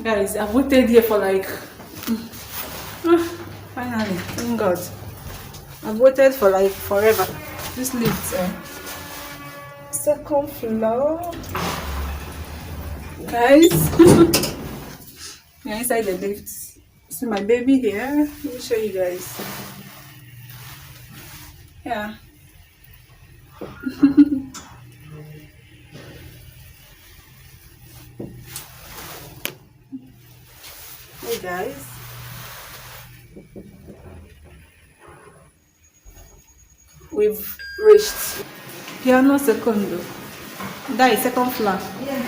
Guys, I've waited here for like finally, thank God. I've waited for like forever. This lift, second floor. Guys, we're inside the lift. See my baby here. Let me show you guys. Yeah. Hey guys. We've reached piano secondo. That is second floor. Yeah.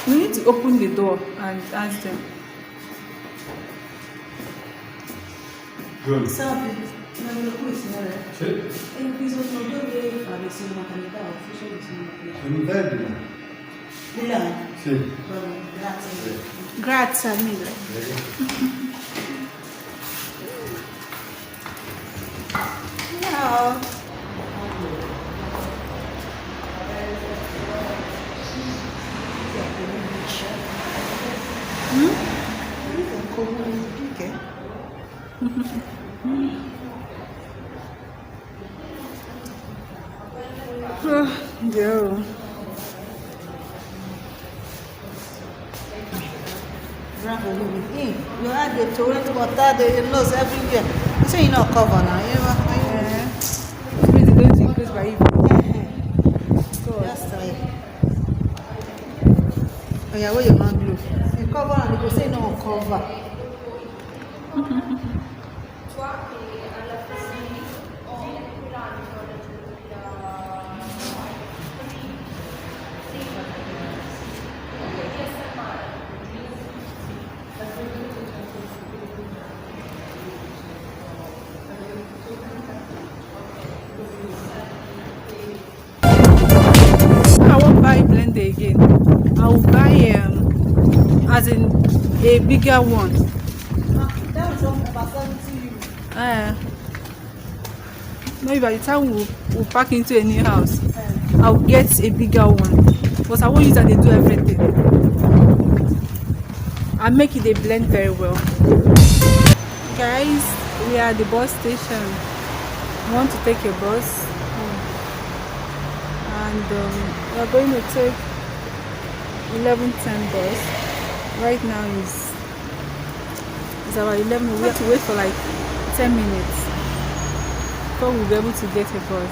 We need to open the door and ask them. Good. Sabe, na minha coisa, né? Sì. E bisogna dove fare se una qualità ufficiale se una qualità. Sono in termine? Di là? Sì. Grazie. Grazie mille. Ciao. Yo. Bravo, Louis. You had the torrent water, the nose everywhere. You say you not cover now. Yeah. Please don't increase by even. Just try. Oh yeah, where your hand glove? You cover and you go say no cover. I won't buy blender again. I'll buy as in a bigger one. That was about 70 euros. Maybe by the time we'll pack into a new house, I'll get a bigger one. But I won't use that they do everything. I'll make it they blend very well. Guys, we are at the bus station. We want to take a bus. And we are going to take 11:10 bus. Right now is about 11. We have to wait for like 10 minutes before we'll be able to get a bus.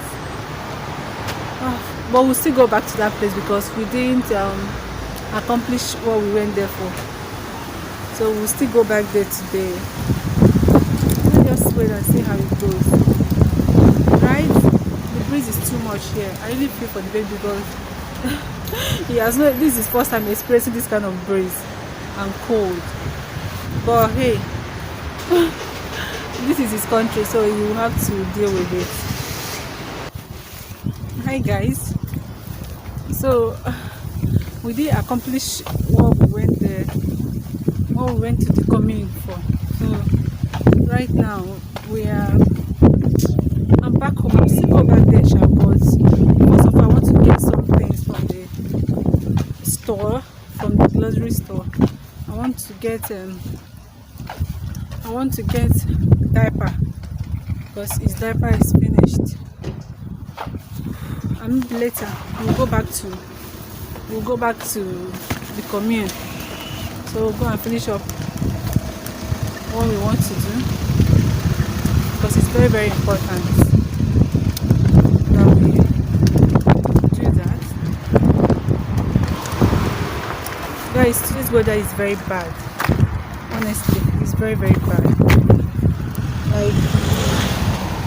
But we'll still go back to that place because we didn't accomplish what we went there for. So we'll still go back there today. Let's just wait and see how it goes. Right? The breeze is too much here. I really feel for the baby because he has no. This is his first time experiencing this kind of breeze and cold. But hey, this is his country, so you will have to deal with it. Hi guys. So we did accomplish what we went there. What we went to the commune for. So right now we are. I'm back home. I'll still go back there, but first of all, I want to get some things from the store, from the grocery store. I want to get diaper because his diaper is finished. And later we'll go back to the commune. So we'll go and finish up what we want to do because it's very, very important that we do that. Guys, today's weather is very bad. Honestly, it's very, very bad. Like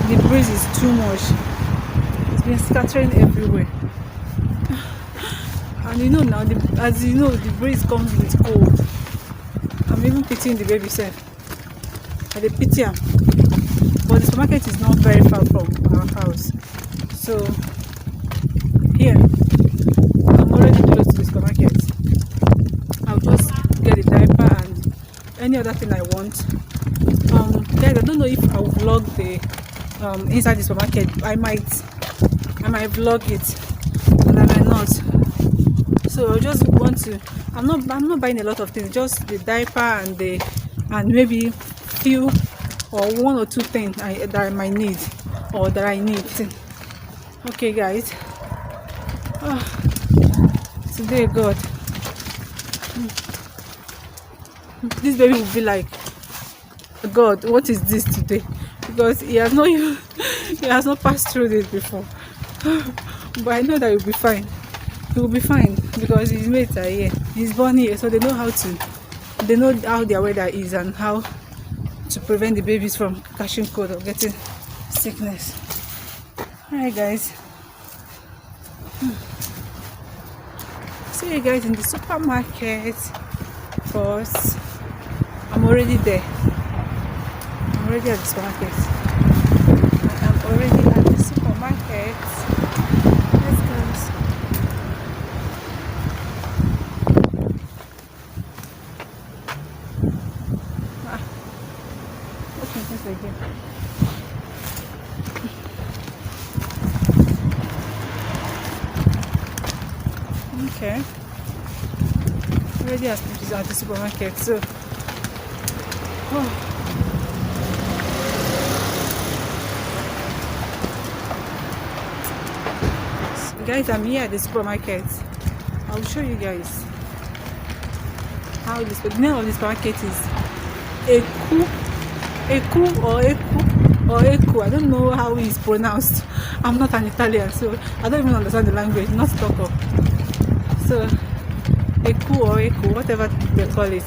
the breeze is too much. It's been scattering everywhere. And you know now, as you know, the breeze comes with cold. I'm even pitying the baby self. I pity him. But the supermarket is not very far from our house. So here, I'm already close to the supermarket. I'll just get a diaper and any other thing I want. Guys, I don't know if I'll vlog the inside the supermarket. I might vlog it, and I might not. So I just want to. I'm not buying a lot of things. Just the diaper and maybe few or one or two things that I might need or that I need. Okay, guys. Oh, today, God, this baby will be like, God, what is this today? Because he has not he has not passed through this before. But I know that he'll be fine. He will be fine because his mates are here. He's born here, so they know how their weather is and how to prevent the babies from catching cold or getting sickness. Alright, guys. See you guys in the supermarket because I'm already there. I'm already at the supermarket. I'm already at the supermarket. Let's go. Okay, just like here. Okay. Already at the supermarket, so. Oh. Guys, I'm here at the supermarket. I'll show you guys how this. The name of the supermarket is Eku or Eku. I don't know how it's pronounced. I'm not an Italian, so I don't even understand the language. Not talk of. So Eku or Eku, whatever they call it.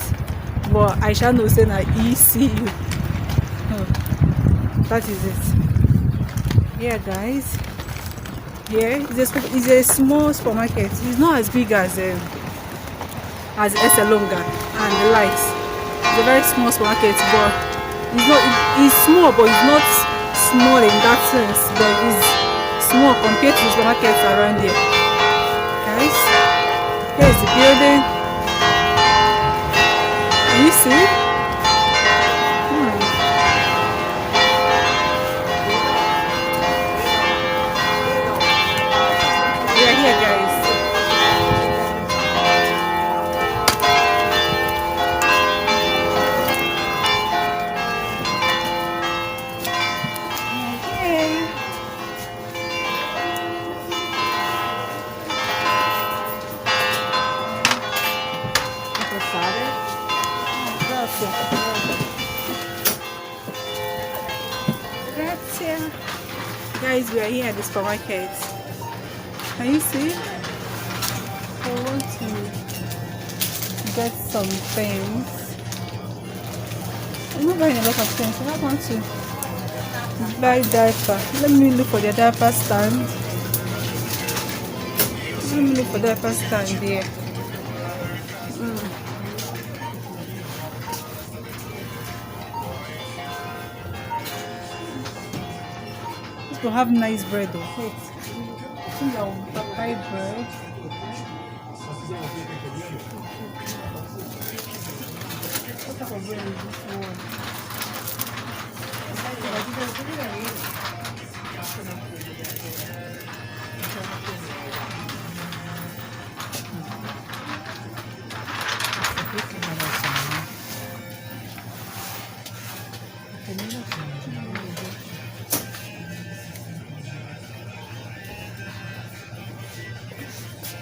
But I shall know say na ECU. Oh, that is it. Yeah, guys. Yeah, it's a small supermarket. It's not as big as Eselonga and the likes. It's a very small supermarket, but it's small, but it's not small in that sense. But it's small compared to the supermarkets around here. Guys, here's the building. Can you see? Guys, we are here at the supermarket. Can you see? I want to get some things. I'm not buying a lot of things. I want to buy diaper. Let me look for the diaper stand. Let me look for the diaper stand here. To have nice bread though. Wait. I think I'll buy bread. What type of bread is this one?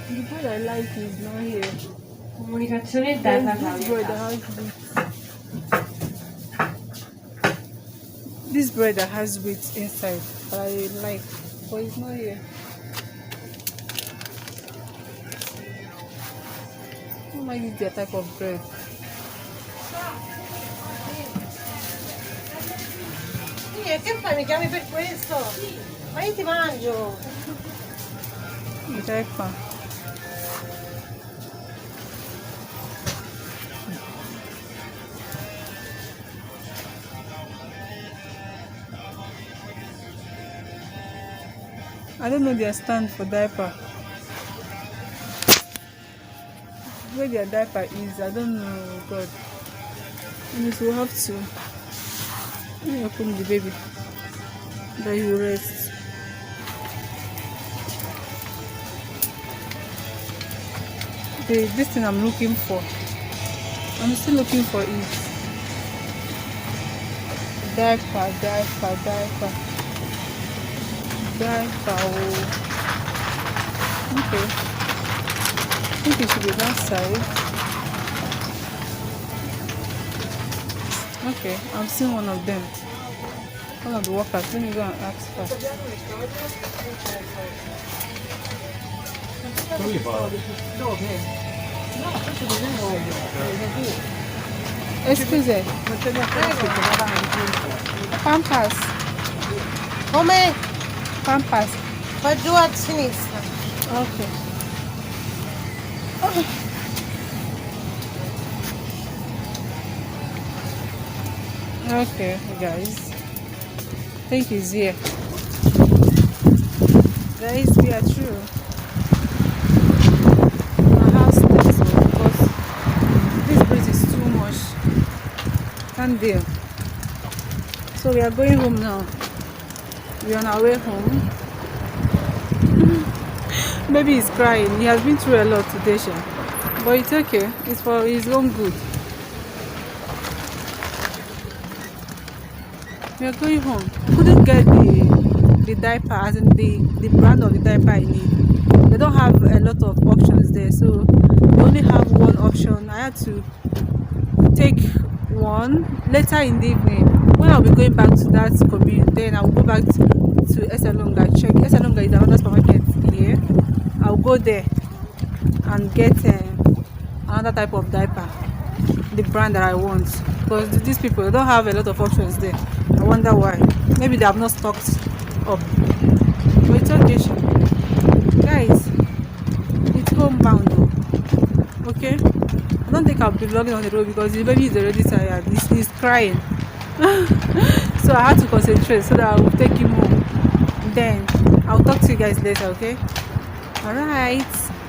The bread I like is not here. Comunicazione interna Claudia. This bread that has wheat inside, I like, but it's not here. I don't like this type of bread. Che fai? Mi chiami per questo? Ma io ti mangio. Diaper. I don't know their stand for diaper. Where their diaper is, I don't know. God. And we'll have to. Let me open the baby. Then you rest. This thing I'm looking for. I'm still looking for it. Diaper. Oh. Okay. I think it should be that side. Okay, I'm seeing one of them. One of the workers. Let me go and ask her. Excuse me. Pampers. Come, Pampers. pajua chini. Okay. Okay, guys. I think he's here. Guys, we are through. My house next one because this breeze is too much. Can't deal. So we are going home now. We are on our way home. Baby is crying. He has been through a lot today, Sha. But it's okay. It's for his own good. We are going home. Couldn't get the diaper, as in the brand of the diaper I need. They don't have a lot of options there, so we only have one option. I had to take one later in the evening. When I'll be going back to that commune, then I'll go back to Esalonga. Check Esalonga is another supermarket here. I'll go there and get another type of diaper, the brand that I want, because these people they don't have a lot of options there. I wonder why. Maybe they have not stocked up. But it's okay, Sha. Guys, it's homebound though. Okay? I don't think I'll be vlogging on the road because the baby is already tired. He's crying. So I had to concentrate so that I will take him home. Then I'll talk to you guys later, okay? Alright.